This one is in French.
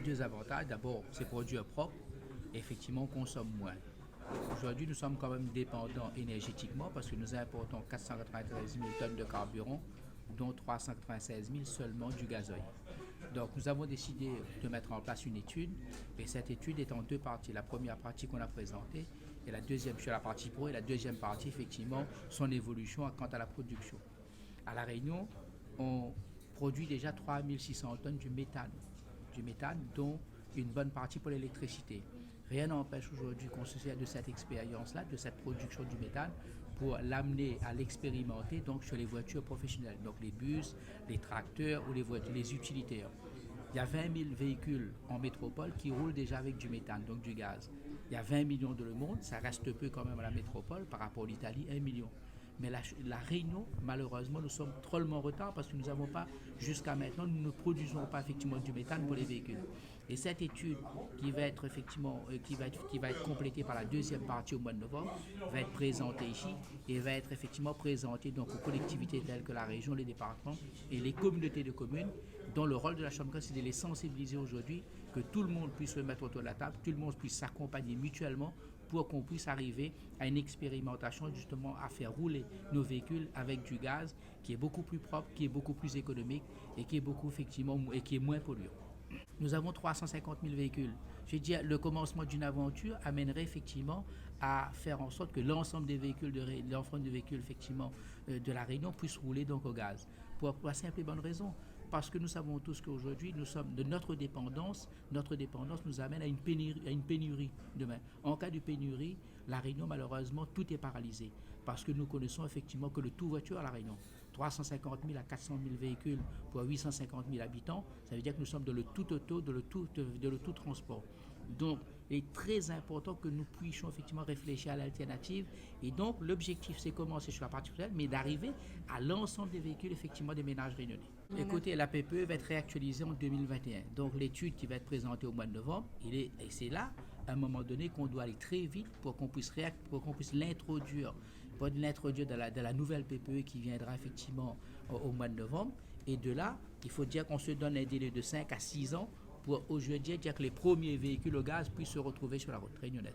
deux avantages. D'abord, c'est produire propre, et effectivement, on consomme moins. Aujourd'hui, nous sommes quand même dépendants énergétiquement parce que nous importons 493 000 tonnes de carburant, dont 396 000 seulement du gazoil. Donc, nous avons décidé de mettre en place une étude, et cette étude est en deux parties. La première partie qu'on a présentée, et la deuxième sur la partie pro, et la deuxième partie, effectivement, son évolution quant à la production. À La Réunion, on produit déjà 3600 tonnes du méthane, dont une bonne partie pour l'électricité. Rien n'empêche aujourd'hui qu'on se sert de cette expérience-là, de cette production du méthane, pour l'amener à l'expérimenter donc sur les voitures professionnelles, donc les bus, les tracteurs ou les voitures, les utilitaires. Il y a 20 000 véhicules en métropole qui roulent déjà avec du méthane, donc du gaz. Il y a 20 millions dans le monde, ça reste peu quand même à la métropole par rapport à l'Italie, 1 million. Mais la Réunion, malheureusement, nous sommes drôlement en retard parce que nous n'avons pas, jusqu'à maintenant, nous ne produisons pas effectivement du méthane pour les véhicules. Et cette étude qui va être effectivement, qui va être complétée par la deuxième partie au mois de novembre, va être présentée ici et va être effectivement présentée donc aux collectivités telles que la région, les départements et les communautés de communes, dont le rôle de la Chambre, c'est de les sensibiliser aujourd'hui, que tout le monde puisse se mettre autour de la table, tout le monde puisse s'accompagner mutuellement pour qu'on puisse arriver à une expérimentation justement à faire rouler nos véhicules avec du gaz qui est beaucoup plus propre, qui est beaucoup plus économique et qui est beaucoup effectivement et qui est moins polluant. Nous avons 350 000 véhicules. Je dis, le commencement d'une aventure amènerait effectivement à faire en sorte que l'ensemble des véhicules effectivement de la Réunion puissent rouler donc au gaz. Pour la simple et bonne raison, parce que nous savons tous qu'aujourd'hui nous sommes de notre dépendance nous amène à une pénurie demain. En cas de pénurie, la Réunion malheureusement tout est paralysé parce que nous connaissons effectivement que le tout voiture à la Réunion, 350 000 à 400 000 véhicules pour 850 000 habitants, ça veut dire que nous sommes dans le tout auto, dans le tout transport. Donc, il est très important que nous puissions effectivement réfléchir à l'alternative. Et donc, l'objectif, c'est commencer sur la partie personnelle, mais d'arriver à l'ensemble des véhicules, effectivement, des ménages réunionnais. Voilà. Écoutez, la PPE va être réactualisée en 2021. Donc, l'étude qui va être présentée au mois de novembre, et c'est là, à un moment donné, qu'on doit aller très vite pour qu'on puisse l'introduire, de la nouvelle PPE qui viendra effectivement au mois de novembre. Et de là, il faut dire qu'on se donne un délai de 5 à 6 ans pour aujourd'hui dire que les premiers véhicules au gaz puissent se retrouver sur la route réunionnaise.